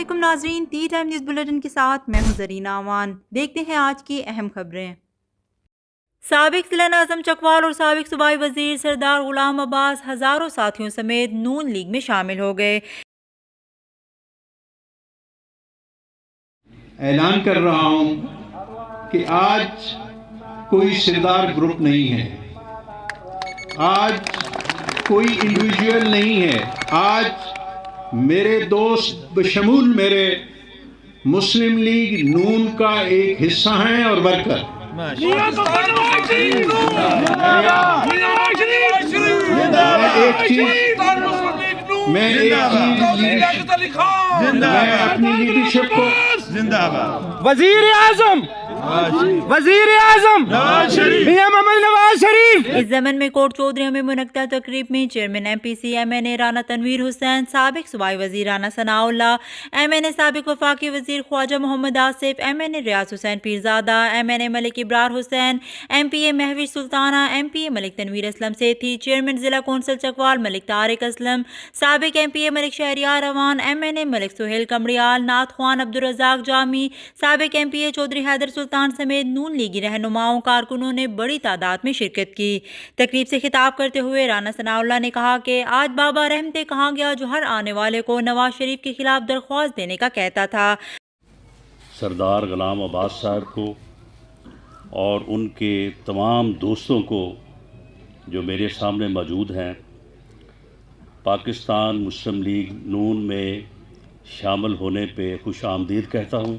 علیکم ناظرین، T time news bulletin کے ساتھ میں ہوں زرینہ امان۔ دیکھتے ہیں آج کی اہم خبریں۔ سابق ضلع ناظم چکوال اور سابق صوبائی وزیر سردار غلام عباس ہزاروں ساتھیوں سمیت نون لیگ میں شامل ہو گئے۔ اعلان کر رہا ہوں کہ آج کوئی سردار گروپ نہیں ہے، آج کوئی انڈیویجول نہیں ہے، آج میرے دوست بشمول میرے مسلم لیگ نون کا ایک حصہ ہیں اور ورکر۔ میں اپنی لیڈرشپ کو وزیر اعظم میاں محمد نواز شریف۔ اس ضمن میں کوٹ چودھریوں میں منعقدہ تقریب میں chairman M P C M N A Rana Tanveer Hussain, سابق صوبائی وزیر Rana Sanaullah, M N A سابق وفاقی وزیر Khawaja Muhammad Asif, M N A Riaz Hussain Pirzada, M N A Malik Abrar Hussain, M P A Mehwish Sultana, M P A Malik Tanveer Aslam Sethi, chairman ضلع کونسل چکوال ملک طارق اسلم، سابق M P A Malik Shahryar Rawan, M N A ملک سہیل کمڑیال، نعت خوان عبدالرزاق جامی، سابق ایم پی اے چودھری حیدر سلطان سمیت نون لیگی رہنماؤں کارکنوں نے بڑی تعداد میں شرکت کی۔ تقریب سے خطاب کرتے ہوئے رانا ثناء اللہ نے کہا کہ آج بابا رحمتے کہا گیا جو ہر آنے والے کو نواز شریف کے خلاف درخواست دینے کا کہتا تھا۔ سردار غلام عباس صاحب کو اور ان کے تمام دوستوں کو جو میرے سامنے موجود ہیں، پاکستان مسلم لیگ نون میں شامل ہونے پہ خوش آمدید کہتا ہوں۔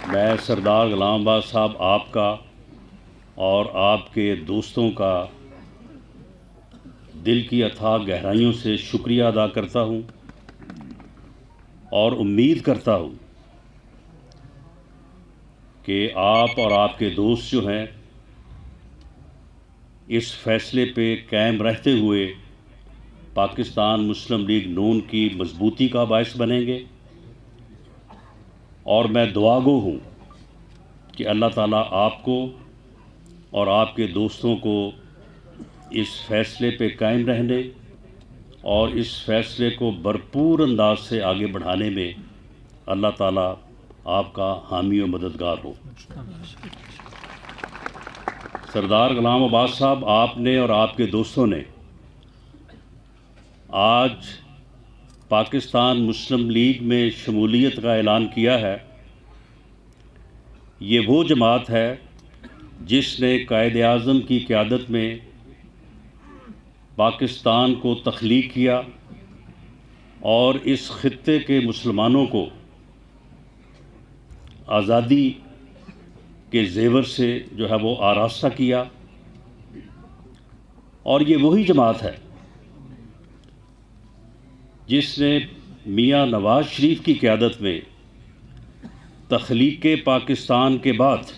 میں سردار غلام عباس صاحب آپ کا اور آپ کے دوستوں کا دل کی اتھاہ گہرائیوں سے شکریہ ادا کرتا ہوں اور امید کرتا ہوں کہ آپ اور آپ کے دوست جو ہیں اس فیصلے پہ قائم رہتے ہوئے پاکستان مسلم لیگ نون کی مضبوطی کا باعث بنیں گے، اور میں دعا گو ہوں کہ اللہ تعالیٰ آپ کو اور آپ کے دوستوں کو اس فیصلے پہ قائم رہنے اور اس فیصلے کو بھرپور انداز سے آگے بڑھانے میں اللہ تعالیٰ آپ کا حامی و مددگار ہو۔ سردار غلام عباس صاحب، آپ نے اور آپ کے دوستوں نے آج پاکستان مسلم لیگ میں شمولیت کا اعلان کیا ہے۔ یہ وہ جماعت ہے جس نے قائد اعظم کی قیادت میں پاکستان کو تخلیق کیا اور اس خطے کے مسلمانوں کو آزادی کے زیور سے جو ہے وہ آراستہ کیا، اور یہ وہی جماعت ہے جس نے میاں نواز شریف کی قیادت میں تخلیق پاکستان کے بعد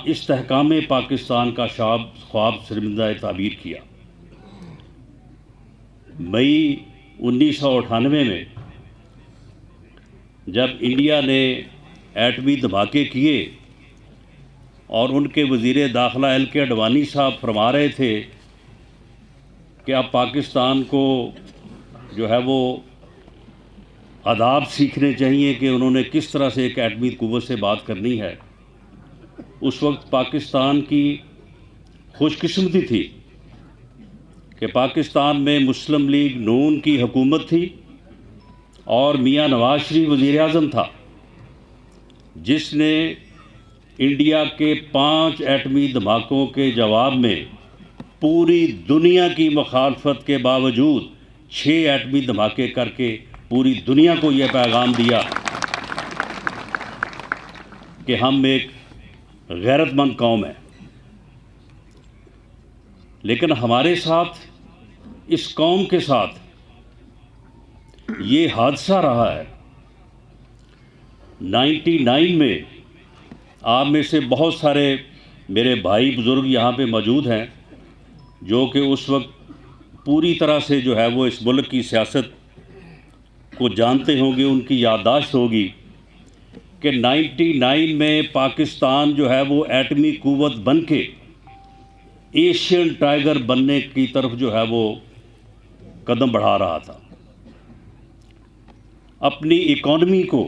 استحکام پاکستان کا خواب شرمندہ تعبیر کیا۔ مئی 1998 میں جب انڈیا نے ایٹمی دھماکے کیے اور ان کے وزیر داخلہ ایل کے اڈوانی صاحب فرما رہے تھے کہ اب پاکستان کو جو ہے وہ آداب سیکھنے چاہیے کہ انہوں نے کس طرح سے ایک ایٹمی قوت سے بات کرنی ہے، اس وقت پاکستان کی خوش قسمتی تھی کہ پاکستان میں مسلم لیگ نون کی حکومت تھی اور میاں نواز شریف وزیر اعظم تھا، جس نے انڈیا کے 5 ایٹمی دھماکوں کے جواب میں پوری دنیا کی مخالفت کے باوجود 6 ایٹمی دھماکے کر کے پوری دنیا کو یہ پیغام دیا کہ ہم ایک غیرت مند قوم ہیں۔ لیکن ہمارے ساتھ، اس قوم کے ساتھ یہ حادثہ رہا ہے۔ 99 میں آپ میں سے بہت سارے میرے بھائی بزرگ یہاں پہ موجود ہیں جو کہ اس وقت پوری طرح سے جو ہے وہ اس ملک کی سیاست کو جانتے ہوں گے، ان کی یادداشت ہوگی کہ 99 میں پاکستان جو ہے وہ ایٹمی قوت بن کے ایشین ٹائیگر بننے کی طرف جو ہے وہ قدم بڑھا رہا تھا۔ اپنی اکانومی کو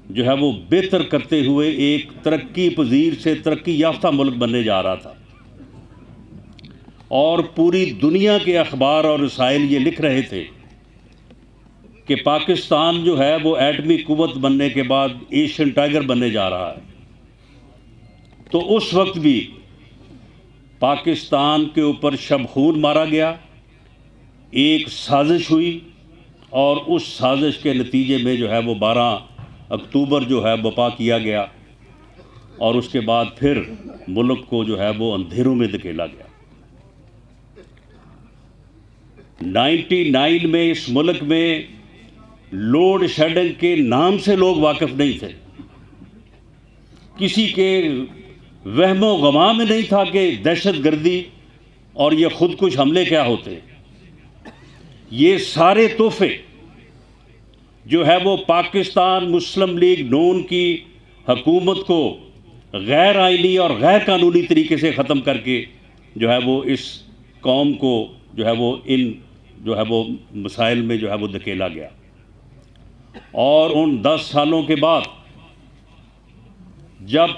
جو ہے وہ بہتر کرتے ہوئے ایک ترقی پذیر سے ترقی یافتہ ملک بننے جا رہا تھا، اور پوری دنیا کے اخبار اور رسائل یہ لکھ رہے تھے کہ پاکستان جو ہے وہ ایٹمی قوت بننے کے بعد ایشین ٹائیگر بننے جا رہا ہے۔ تو اس وقت بھی پاکستان کے اوپر شب خون مارا گیا، ایک سازش ہوئی، اور اس سازش کے نتیجے میں جو ہے وہ 12 اکتوبر جو ہے برپا کیا گیا، اور اس کے بعد پھر ملک کو جو ہے وہ اندھیروں میں دھکیلا گیا۔ 99 میں اس ملک میں لوڈ شیڈنگ کے نام سے لوگ واقف نہیں تھے، کسی کے وہم و گماں میں نہیں تھا کہ دہشت گردی اور یہ خودکش حملے کیا ہوتے ہیں۔ یہ سارے تحفے جو ہے وہ پاکستان مسلم لیگ نون کی حکومت کو غیر آئینی اور غیر قانونی طریقے سے ختم کر کے جو ہے وہ اس قوم کو جو ہے وہ ان جو ہے وہ مسائل میں جو ہے وہ دھکیلا گیا۔ اور ان 10 سالوں کے بعد جب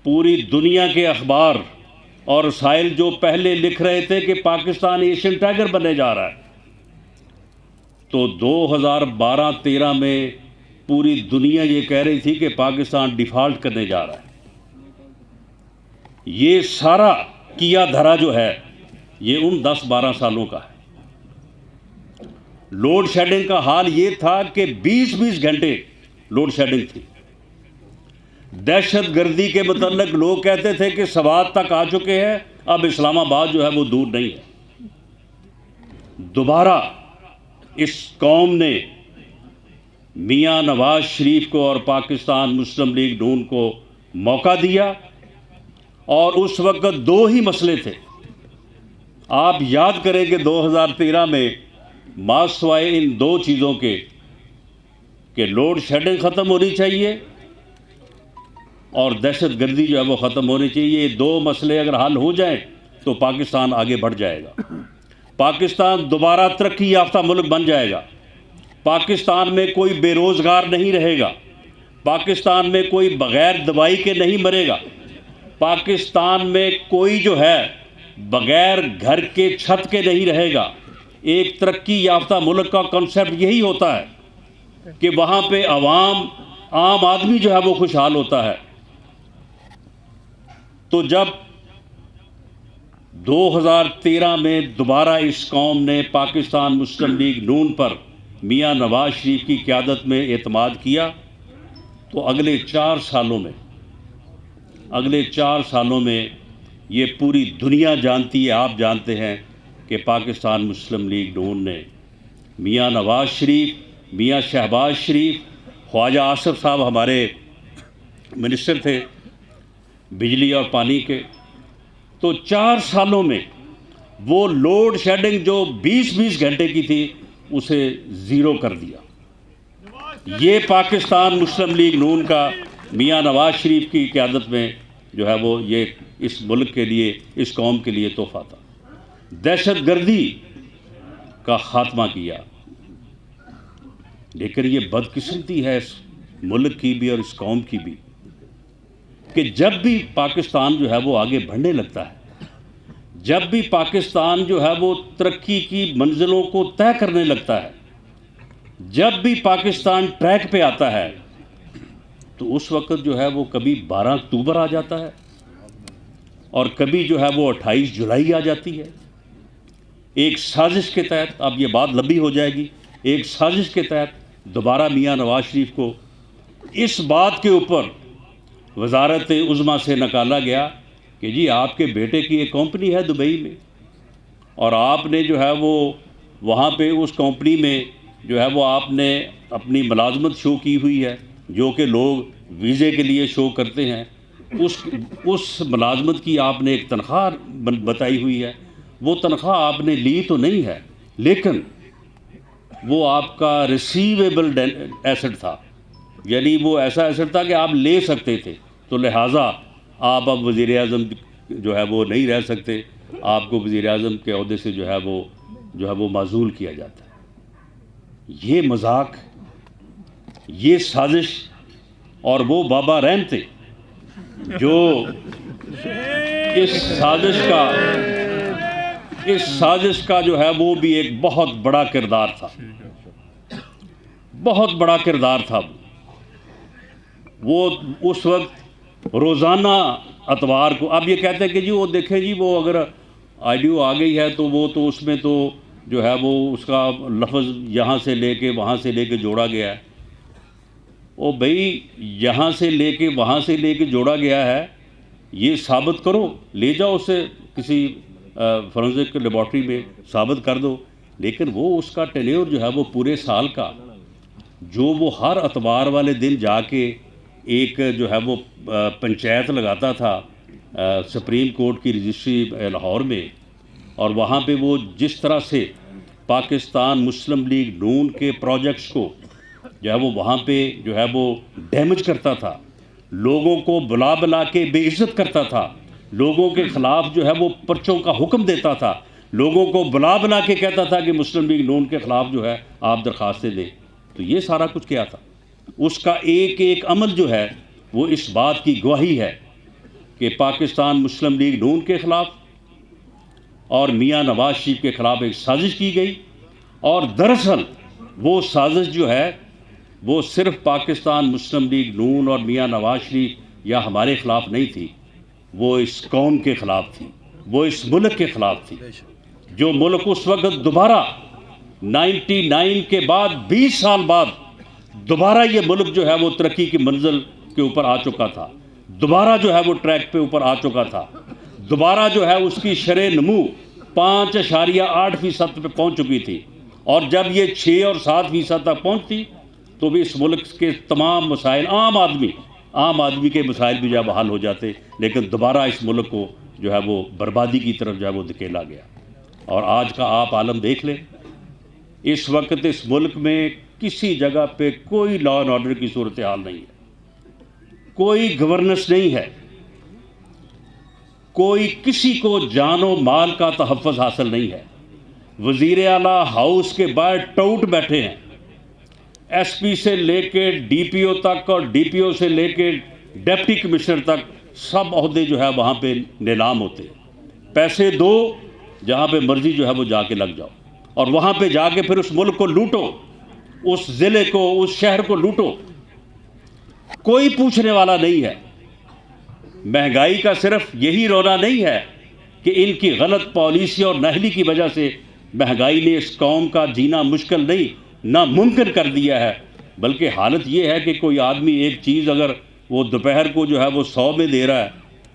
پوری دنیا کے اخبار اور رسائل جو پہلے لکھ رہے تھے کہ پاکستان ایشین ٹائیگر بننے جا رہا ہے، تو 2012-13 میں پوری دنیا یہ کہہ رہی تھی کہ پاکستان ڈیفالٹ کرنے جا رہا ہے۔ یہ سارا کیا دھرا جو ہے یہ ان 10-12 سالوں کا ہے۔ لوڈ شیڈنگ کا حال یہ تھا کہ 20 گھنٹے لوڈ شیڈنگ تھی۔ دہشت گردی کے متعلق لوگ کہتے تھے کہ سوات تک آ چکے ہیں، اب اسلام آباد جو ہے وہ دور نہیں ہے۔ دوبارہ اس قوم نے میاں نواز شریف کو اور پاکستان مسلم لیگ نون کو موقع دیا، اور اس وقت 2 ہی مسئلے تھے۔ آپ یاد کریں کہ 2013 میں سوائے ان 2 چیزوں کے کہ لوڈ شیڈنگ ختم ہونی چاہیے اور دہشت گردی جو ہے وہ ختم ہونی چاہیے، یہ 2 مسئلے اگر حل ہو جائیں تو پاکستان آگے بڑھ جائے گا، پاکستان دوبارہ ترقی یافتہ ملک بن جائے گا، پاکستان میں کوئی بے روزگار نہیں رہے گا، پاکستان میں کوئی بغیر دوائی کے نہیں مرے گا، پاکستان میں کوئی جو ہے بغیر گھر کے چھت کے نہیں رہے گا۔ ایک ترقی یافتہ ملک کا کنسیپٹ یہی ہوتا ہے کہ وہاں پہ عام آدمی جو ہے وہ خوشحال ہوتا ہے۔ تو جب 2013 میں دوبارہ اس قوم نے پاکستان مسلم لیگ نون پر میاں نواز شریف کی قیادت میں اعتماد کیا، تو اگلے 4 سالوں میں یہ پوری دنیا جانتی ہے، آپ جانتے ہیں کہ پاکستان مسلم لیگ نون نے میاں نواز شریف، میاں شہباز شریف، خواجہ آصف صاحب ہمارے منسٹر تھے بجلی اور پانی کے، تو 4 سالوں میں وہ لوڈ شیڈنگ جو 20 گھنٹے کی تھی اسے 0 کر دیا۔ یہ پاکستان مسلم لیگ نون کا میاں نواز شریف کی قیادت میں جو ہے وہ یہ اس ملک کے لیے، اس قوم کے لیے تحفہ تھا۔ دہشت گردی کا خاتمہ کیا، لیکن یہ بدقسمتی ہے اس ملک کی بھی اور اس قوم کی بھی کہ جب بھی پاکستان جو ہے وہ آگے بڑھنے لگتا ہے، جب بھی پاکستان جو ہے وہ ترقی کی منزلوں کو طے کرنے لگتا ہے، جب بھی پاکستان ٹریک پہ آتا ہے، تو اس وقت جو ہے وہ کبھی 12 اکتوبر آ جاتا ہے اور کبھی جو ہے وہ 28 جولائی آ جاتی ہے۔ ایک سازش کے تحت، اب یہ بات لمبی ہو جائے گی، ایک سازش کے تحت دوبارہ میاں نواز شریف کو اس بات کے اوپر وزارت عظمیٰ سے نکالا گیا کہ جی آپ کے بیٹے کی ایک کمپنی ہے دبئی میں، اور آپ نے جو ہے وہ وہاں پہ اس کمپنی میں جو ہے وہ آپ نے اپنی ملازمت شو کی ہوئی ہے، جو کہ لوگ ویزے کے لیے شو کرتے ہیں، اس ملازمت کی آپ نے ایک تنخواہ بتائی ہوئی ہے۔ وہ تنخواہ آپ نے لی تو نہیں ہے، لیکن وہ آپ کا ریسیویبل ایسٹ تھا، یعنی وہ ایسا ایسٹ تھا کہ آپ لے سکتے تھے، تو لہٰذا آپ اب وزیر اعظم جو ہے وہ نہیں رہ سکتے، آپ کو وزیر اعظم کے عہدے سے جو ہے وہ معزول کیا جاتا ہے۔ یہ مذاق، یہ سازش، اور وہ بابا رحم تھے جو اس سازش کا جو ہے وہ بھی ایک بہت بڑا کردار تھا، بہت بڑا کردار تھا۔ وہ اس وقت روزانہ اتوار کو، اب یہ کہتے ہیں کہ جی وہ دیکھیں جی وہ اگر آڈیو آ گئی ہے تو وہ تو اس میں تو جو ہے وہ اس کا لفظ یہاں سے لے کے وہاں سے لے کے جوڑا گیا ہے۔ او بھئی یہاں سے لے کے وہاں سے لے کے جوڑا گیا ہے، یہ ثابت کرو، لے جاؤ اسے کسی فورنزک لیبارٹری میں ثابت کر دو۔ لیکن وہ اس کا ٹینیور جو ہے وہ پورے سال کا، جو وہ ہر اتوار والے دن جا کے ایک جو ہے وہ پنچایت لگاتا تھا سپریم کورٹ کی رجسٹری لاہور میں، اور وہاں پہ وہ جس طرح سے پاکستان مسلم لیگ نون کے پروجیکٹس کو جو ہے وہ وہاں پہ جو ہے وہ ڈیمیج کرتا تھا، لوگوں کو بلا بلا کے بے عزت کرتا تھا، لوگوں کے خلاف جو ہے وہ پرچوں کا حکم دیتا تھا، لوگوں کو بلا بلا کے کہتا تھا کہ مسلم لیگ نون کے خلاف جو ہے آپ درخواستیں دیں۔ تو یہ سارا کچھ کیا تھا، اس کا ایک ایک عمل جو ہے وہ اس بات کی گواہی ہے کہ پاکستان مسلم لیگ نون کے خلاف اور میاں نواز شریف کے خلاف ایک سازش کی گئی، اور دراصل وہ سازش جو ہے وہ صرف پاکستان مسلم لیگ نون اور میاں نواز شریف یا ہمارے خلاف نہیں تھی، وہ اس قوم کے خلاف تھی، وہ اس ملک کے خلاف تھی، جو ملک اس وقت دوبارہ 99 کے بعد 20 سال بعد دوبارہ یہ ملک جو ہے وہ ترقی کی منزل کے اوپر آ چکا تھا، دوبارہ جو ہے وہ ٹریک پہ اوپر آ چکا تھا، دوبارہ جو ہے اس کی شرح نمو 5.8% پہ پہنچ چکی تھی، اور جب یہ 6 اور 7% تک پہنچتی تو بھی اس ملک کے تمام مسائل عام آدمی کے مسائل بھی جو ہے وہ حل ہو جاتے، لیکن دوبارہ اس ملک کو جو ہے وہ بربادی کی طرف جو ہے وہ دھکیلا گیا۔ اور آج کا آپ عالم دیکھ لیں، اس وقت اس ملک میں کسی جگہ پہ کوئی لا اینڈ آرڈر کی صورتحال نہیں ہے، کوئی گورننس نہیں ہے، کوئی کسی کو جان و مال کا تحفظ حاصل نہیں ہے۔ وزیر اعلیٰ ہاؤس کے باہر ٹوٹ بیٹھے ہیں، ایس پی سے لے کے ڈی پی او تک اور ڈی پی او سے لے کے ڈپٹی کمشنر تک سب عہدے جو ہے وہاں پہ نیلام ہوتے ہیں۔ پیسے دو، جہاں پہ مرضی جو ہے وہ جا کے لگ جاؤ، اور وہاں پہ جا کے پھر اس ملک کو لوٹو، اس ضلع کو، اس شہر کو لوٹو، کوئی پوچھنے والا نہیں ہے۔ مہنگائی کا صرف یہی رونا نہیں ہے کہ ان کی غلط پالیسی اور نااہلی کی وجہ سے مہنگائی نے اس قوم کا جینا مشکل نہیں ناممکن کر دیا ہے، بلکہ حالت یہ ہے کہ کوئی آدمی ایک چیز اگر وہ دوپہر کو جو ہے وہ 100 میں دے رہا ہے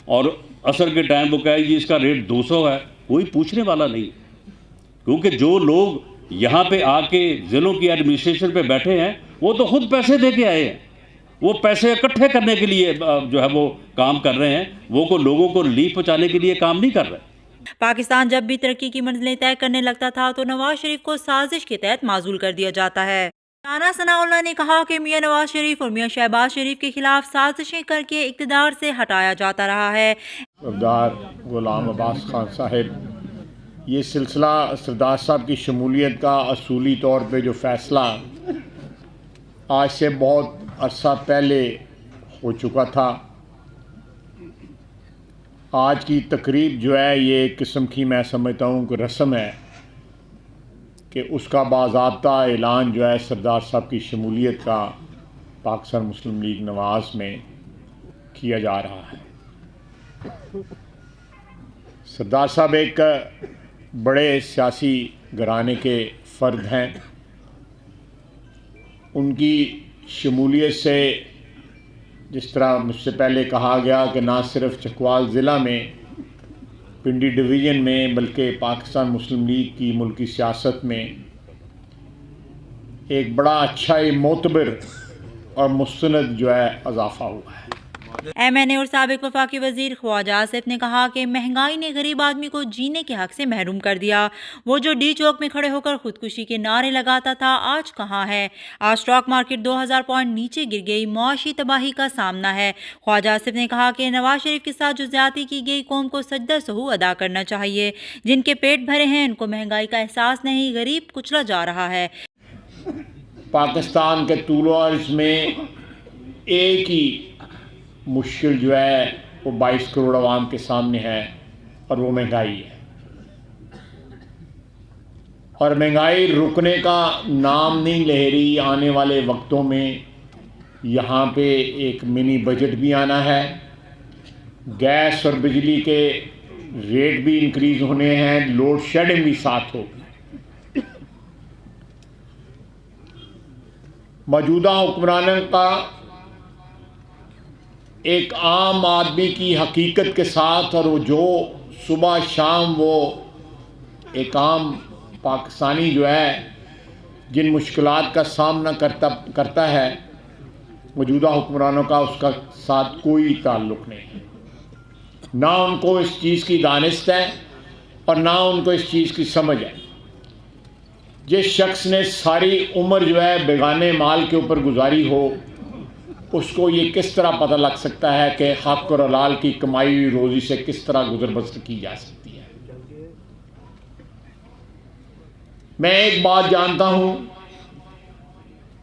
اور عصر کے ٹائم وہ کہے گی اس کا ریٹ 200 ہے، کوئی پوچھنے والا نہیں، کیونکہ جو لوگ یہاں پہ آ کے ضلعوں کی ایڈمنسٹریشن پہ بیٹھے ہیں وہ تو خود پیسے دے کے آئے ہیں، وہ پیسے اکٹھے کرنے کے لیے جو ہے وہ کام کر رہے ہیں، وہ کو لوگوں کو ریلیف پہنچانے کے لیے کام نہیں کر رہے۔ پاکستان جب بھی ترقی کی منزلیں طے کرنے لگتا تھا تو نواز شریف کو سازش کے تحت معزول کر دیا جاتا ہے۔ رانا ثناء اللہ نے کہا کہ میاں نواز شریف اور میاں شہباز شریف کے خلاف سازشیں کر کے اقتدار سے ہٹایا جاتا رہا ہے۔ سردار غلام عباس خان صاحب، یہ سلسلہ سردار صاحب کی شمولیت کا اصولی طور پہ جو فیصلہ آج سے بہت عرصہ پہلے ہو چکا تھا، آج کی تقریب جو ہے یہ ایک قسم کی میں سمجھتا ہوں کہ رسم ہے کہ اس کا باضابطہ اعلان جو ہے سردار صاحب کی شمولیت کا پاکستان مسلم لیگ نواز میں کیا جا رہا ہے۔ سردار صاحب ایک بڑے سیاسی گھرانے کے فرد ہیں، ان کی شمولیت سے جس طرح مجھ سے پہلے کہا گیا کہ نہ صرف چکوال ضلع میں پنڈی ڈویژن میں بلکہ پاکستان مسلم لیگ کی ملکی سیاست میں ایک بڑا اچھا معتبر اور مستند جو ہے اضافہ ہوا ہے۔ ایم این اے اور سابق وفاقی وزیر خواجہ آصف نے کہا کہ مہنگائی نے غریب آدمی کو جینے کے حق سے محروم کر دیا۔ وہ جو ڈی چوک میں کھڑے ہو کر خودکشی کے نعرے لگاتا تھا آج کہاں ہے؟ آج اسٹاک مارکیٹ 2000 پوائنٹ نیچے گر گئی، معاشی تباہی کا سامنا ہے۔ خواجہ آصف نے کہا کہ نواز شریف کے ساتھ جو زیادتی کی گئی قوم کو سجدہ سہو ادا کرنا چاہیے۔ جن کے پیٹ بھرے ہیں ان کو مہنگائی کا احساس نہیں، غریب کچلا جا رہا ہے۔ پاکستان کے طول و عرض میں ایک ہی مشکل جو ہے وہ 22 کروڑ عوام کے سامنے ہے، اور وہ مہنگائی ہے، اور مہنگائی رکنے کا نام نہیں لے رہی۔ آنے والے وقتوں میں یہاں پہ ایک منی بجٹ بھی آنا ہے، گیس اور بجلی کے ریٹ بھی انکریز ہونے ہیں، لوڈ شیڈنگ بھی ساتھ ہوگی۔ موجودہ حکمرانوں کا ایک عام آدمی کی حقیقت کے ساتھ، اور وہ جو صبح شام وہ ایک عام پاکستانی جو ہے جن مشکلات کا سامنا کرتا ہے، موجودہ حکمرانوں کا اس کا ساتھ کوئی تعلق نہیں ہے۔ نہ ان کو اس چیز کی دانست ہے اور نہ ان کو اس چیز کی سمجھ ہے۔ جس شخص نے ساری عمر جو ہے بیگانے مال کے اوپر گزاری ہو، اس کو یہ کس طرح پتہ لگ سکتا ہے کہ حق اور حلال کی کمائی ہوئی روزی سے کس طرح گزر بسر کی جا سکتی ہے۔ میں ایک بات جانتا ہوں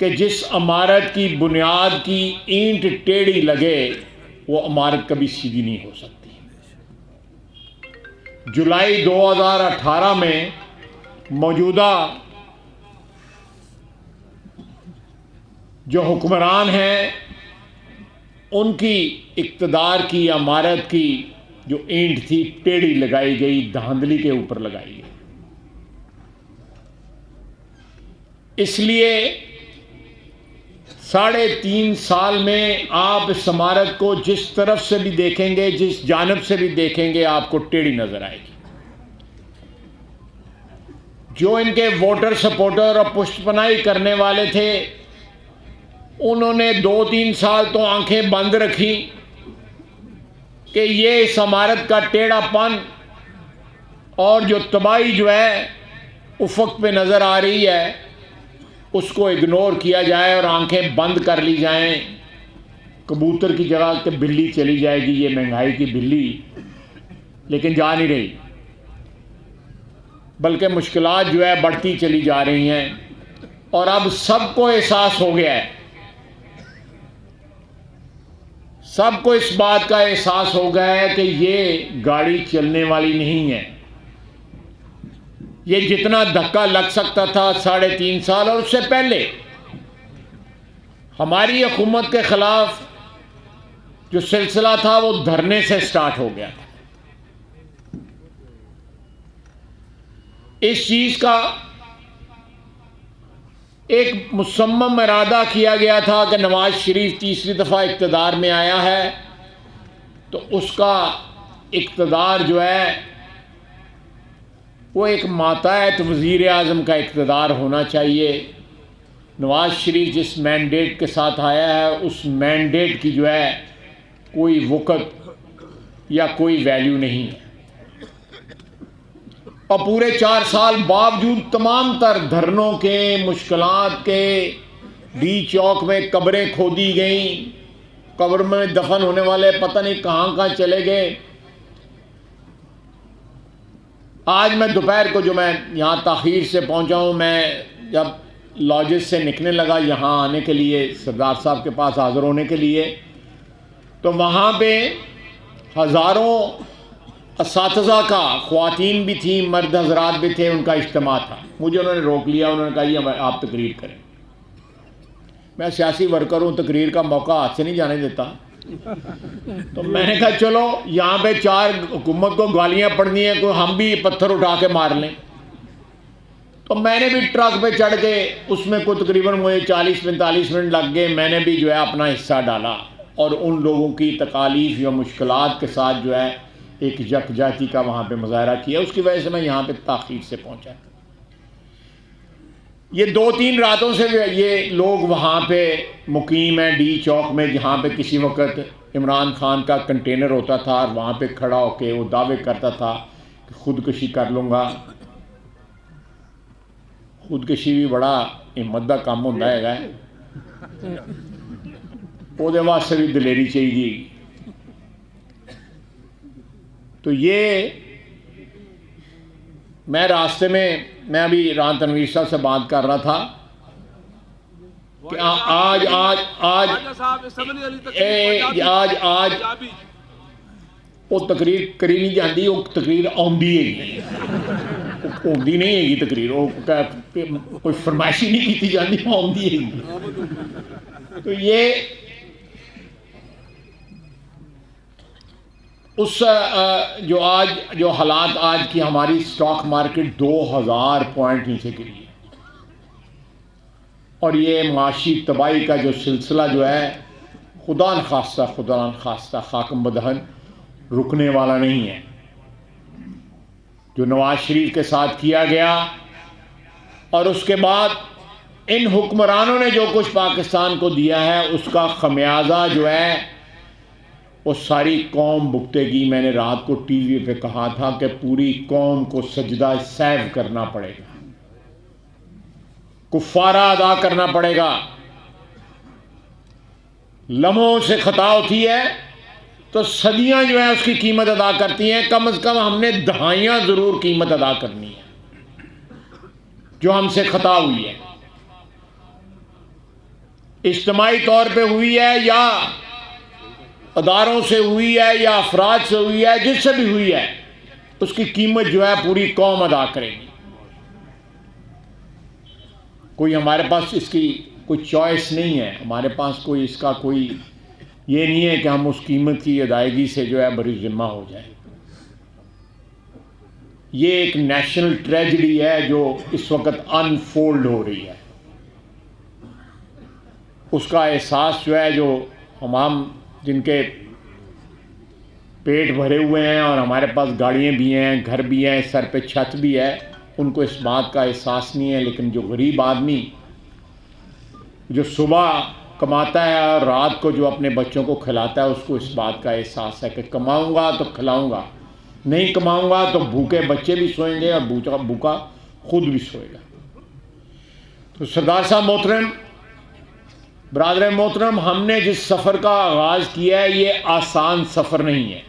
کہ جس عمارت کی بنیاد کی اینٹ ٹیڑھی لگے وہ عمارت کبھی سیدھی نہیں ہو سکتی۔ جولائی 2018 میں موجودہ جو حکمران ہیں ان کی اقتدار کی عمارت کی جو اینٹ تھی ٹیڑھی لگائی گئی، دھاندلی کے اوپر لگائی گئی۔ اس لیے 3.5 سال میں آپ اس عمارت کو جس طرف سے بھی دیکھیں گے، جس جانب سے بھی دیکھیں گے، آپ کو ٹیڑھی نظر آئے گی۔ جو ان کے ووٹر سپورٹر اور پشت پناہی کرنے والے تھے، انہوں نے 2-3 سال تو آنکھیں بند رکھی کہ یہ اس عمارت کا ٹیڑھا پن اور جو تباہی جو ہے افق پہ نظر آ رہی ہے اس کو اگنور کیا جائے اور آنکھیں بند کر لی جائیں۔ کبوتر کی جگہ کہ بلی چلی جائے گی، یہ مہنگائی کی بلی، لیکن جا نہیں رہی، بلکہ مشکلات جو ہے بڑھتی چلی جا رہی ہیں۔ اور اب سب کو احساس ہو گیا ہے، سب کو اس بات کا احساس ہو گیا ہے کہ یہ گاڑی چلنے والی نہیں ہے۔ یہ جتنا دھکا لگ سکتا تھا 3.5 سال اور اس سے پہلے ہماری حکومت کے خلاف جو سلسلہ تھا وہ دھرنے سے سٹارٹ ہو گیا تھا۔ اس چیز کا ایک مصمم ارادہ کیا گیا تھا کہ نواز شریف تیسری دفعہ اقتدار میں آیا ہے تو اس کا اقتدار جو ہے وہ ایک ماتحت وزیر اعظم کا اقتدار ہونا چاہیے۔ نواز شریف جس مینڈیٹ کے ساتھ آیا ہے اس مینڈیٹ کی جو ہے کوئی وقت یا کوئی ویلیو نہیں ہے، اور پورے 4 سال باوجود تمام تر دھرنوں کے، مشکلات کے، ڈی چوک میں قبریں کھودی گئیں، قبر میں دفن ہونے والے پتہ نہیں کہاں چلے گئے۔ آج میں دوپہر کو جو میں یہاں تاخیر سے پہنچا ہوں، میں جب لاجز سے نکلنے لگا یہاں آنے کے لیے سردار صاحب کے پاس حاضر ہونے کے لیے، تو وہاں پہ ہزاروں اساتذہ کا، خواتین بھی تھیں، مرد حضرات بھی تھے، ان کا اجتماع تھا۔ مجھے انہوں نے روک لیا، انہوں نے کہا یہ آپ تقریر کریں۔ میں سیاسی ورکر ہوں، تقریر کا موقع ہاتھ سے نہیں جانے دیتا، تو میں نے کہا چلو یہاں پہ 4 حکومت کو گالیاں پڑنی ہیں، کوئی ہم بھی پتھر اٹھا کے مار لیں۔ تو میں نے بھی ٹرک پہ چڑھ کے اس میں کوئی تقریباً مجھے 40-45 منٹ لگ گئے، میں نے بھی جو ہے اپنا حصہ ڈالا اور ان لوگوں کی تکالیف یا مشکلات کے ساتھ جو ہے ایک یکجہتی کا وہاں پہ مظاہرہ کیا۔ اس کی وجہ سے میں یہاں پہ تاخیر سے پہنچا۔ یہ 2-3 راتوں سے یہ لوگ وہاں پہ مقیم ہیں ڈی چوک میں، جہاں پہ کسی وقت عمران خان کا کنٹینر ہوتا تھا اور وہاں پہ کھڑا ہو کے وہ دعوے کرتا تھا کہ خودکشی کر لوں گا۔ خودکشی بھی بڑا ہمت کا کام ہوتا ہے، وہ واسطے بھی دلیری چاہیے۔ تو یہ میں راستے میں ابھی ران تنویر صاحب سے بات کر رہا تھا کہ آج وہ تقریر کری نہیں جاتی، وہ تقریر آندی ہے، آندی نہیں ہے تقریر، وہ کوئی فرمائشی نہیں کی جاتی، آندی ہے۔ تو یہ اس جو حالات آج کی ہماری اسٹاک مارکیٹ 2000 پوائنٹ نیچے گری ہے، اور یہ معاشی تباہی کا جو سلسلہ جو ہے خدا نخواستہ خاکم بدہن رکنے والا نہیں ہے۔ جو نواز شریف کے ساتھ کیا گیا اور اس کے بعد ان حکمرانوں نے جو کچھ پاکستان کو دیا ہے، اس کا خمیازہ جو ہے وہ ساری قوم بھگتے گی۔ میں نے رات کو ٹی وی پہ کہا تھا کہ پوری قوم کو سجدہ سہو کرنا پڑے گا، کفارہ ادا کرنا پڑے گا۔ لمحوں سے خطا ہوتی ہے تو صدیاں جو ہیں اس کی قیمت ادا کرتی ہیں، کم از کم ہم نے دہائیاں ضرور قیمت ادا کرنی ہے جو ہم سے خطا ہوئی ہے، اجتماعی طور پہ ہوئی ہے یا اداروں سے ہوئی ہے یا افراد سے ہوئی ہے، جس سے بھی ہوئی ہے، اس کی قیمت جو ہے پوری قوم ادا کرے گی۔ کوئی ہمارے پاس اس کی کوئی چوائس نہیں ہے، ہمارے پاس کوئی اس کا کوئی یہ نہیں ہے کہ ہم اس قیمت کی ادائیگی سے جو ہے بری ذمہ ہو جائیں۔ یہ ایک نیشنل ٹریجڈی ہے جو اس وقت انفولڈ ہو رہی ہے، اس کا احساس جو ہے، جو ہم جن کے پیٹ بھرے ہوئے ہیں اور ہمارے پاس گاڑیاں بھی ہیں، گھر بھی ہیں، سر پہ چھت بھی ہے، ان کو اس بات کا احساس نہیں ہے، لیکن جو غریب آدمی جو صبح کماتا ہے اور رات کو جو اپنے بچوں کو کھلاتا ہے، اس کو اس بات کا احساس ہے کہ کماؤں گا تو کھلاؤں گا، نہیں کماؤں گا تو بھوکے بچے بھی سوئیں گے اور بھوکا خود بھی سوئے گا۔ تو سردار صاحب محترم، برادر محترم، ہم نے جس سفر کا آغاز کیا ہے یہ آسان سفر نہیں ہے،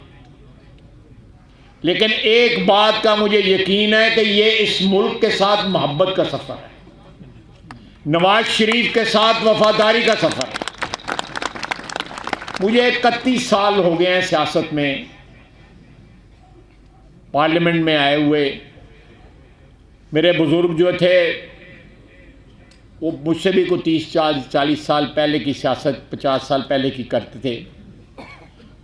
لیکن ایک بات کا مجھے یقین ہے کہ یہ اس ملک کے ساتھ محبت کا سفر ہے، نواز شریف کے ساتھ وفاداری کا سفر ہے۔ مجھے 31 سال ہو گئے ہیں سیاست میں، پارلیمنٹ میں آئے ہوئے۔ میرے بزرگ جو تھے وہ مجھ سے بھی کوئی 30-40 سال پہلے کی سیاست، 50 سال پہلے کی کرتے تھے۔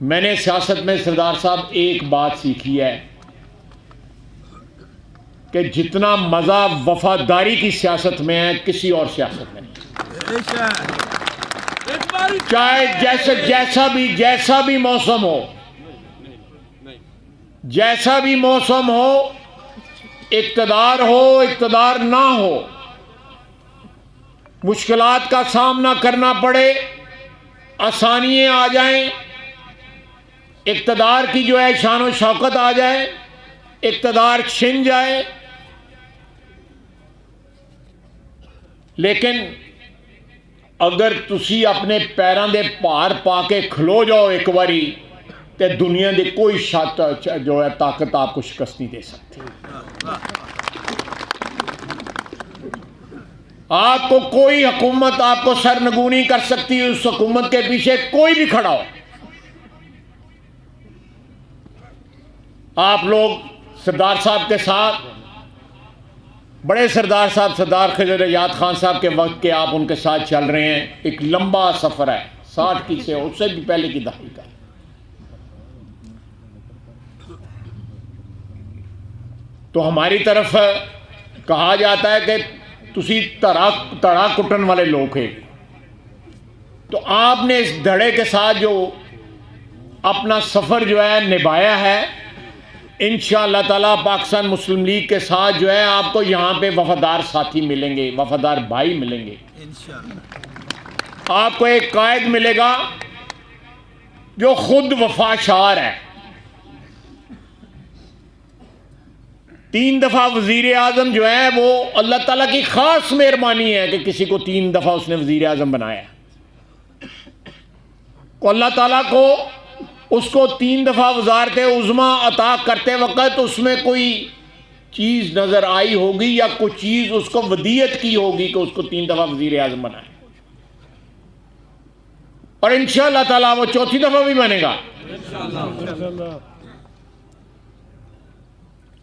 میں نے سیاست میں سردار صاحب ایک بات سیکھی ہے کہ جتنا مزہ وفاداری کی سیاست میں ہے کسی اور سیاست میں نہیں، چاہے جیسا بھی موسم ہو، جیسا بھی موسم ہو، اقتدار ہو اقتدار نہ ہو، مشکلات کا سامنا کرنا پڑے، آسانیاں آ جائیں، اقتدار کی جو ہے شان و شوکت آ جائے، اقتدار چھن جائے، لیکن اگر تسی اپنے پیراں دے پار پا کے کھلو جاؤ ایک باری تے دنیا دی کوئی جو ہے طاقت آپ کو شکست نہیں دے سکتی۔ آپ کو کوئی حکومت آپ کو سرنگو نہیں کر سکتی، اس حکومت کے پیچھے کوئی بھی کھڑا ہو۔ آپ لوگ سردار صاحب کے ساتھ، بڑے سردار صاحب سردار خضر یاد خان صاحب کے وقت کے آپ ان کے ساتھ چل رہے ہیں، ایک لمبا سفر ہے، 60 کی سے اس سے بھی پہلے کی دہائی کا۔ تو ہماری طرف کہا جاتا ہے کہ تسی تڑا کٹن والے لوگ ہیں، تو آپ نے اس دھڑے کے ساتھ جو اپنا سفر جو ہے نبھایا ہے، انشاءاللہ تعالیٰ پاکستان مسلم لیگ کے ساتھ جو ہے آپ کو یہاں پہ وفادار ساتھی ملیں گے، وفادار بھائی ملیں گے، آپ کو ایک قائد ملے گا جو خود وفاشار ہے۔ 3 دفعہ وزیر اعظم جو ہے وہ اللہ تعالیٰ کی خاص مہربانی ہے کہ کسی کو 3 دفعہ اس نے وزیر اعظم بنایا، کو اللہ تعالیٰ کو اس کو 3 دفعہ وزارت عظمیٰ عطا کرتے وقت اس میں کوئی چیز نظر آئی ہوگی یا کوئی چیز اس کو ودیعت کی ہوگی کہ اس کو 3 دفعہ وزیر اعظم بنائے۔ اور انشاءاللہ تعالیٰ وہ چوتھی دفعہ بھی بنے گا.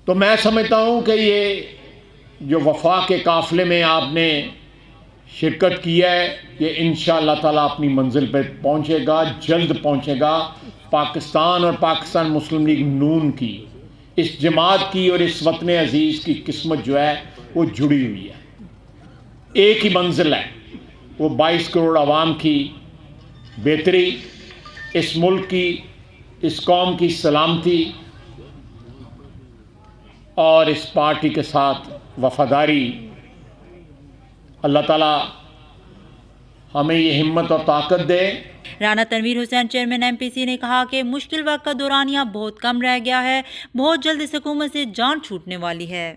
تو میں سمجھتا ہوں کہ یہ جو وفا کے قافلے میں آپ نے شرکت کی ہے یہ انشاءاللہ تعالیٰ اپنی منزل پہ پہنچے گا، جلد پہنچے گا. پاکستان اور پاکستان مسلم لیگ نون کی اس جماعت کی اور اس وطن عزیز کی قسمت جو ہے وہ جڑی ہوئی ہے. ایک ہی منزل ہے، وہ 22 کروڑ عوام کی بہتری، اس ملک کی، اس قوم کی سلامتی اور اس پارٹی کے ساتھ وفاداری. اللہ تعالیٰ ہمیں یہ ہمت اور طاقت دے. رانا تنویر حسین چیئرمین MPC نے کہا کہ مشکل وقت کا دورانیہ بہت کم رہ گیا ہے، بہت جلد اس حکومت سے جان چھوٹنے والی ہے.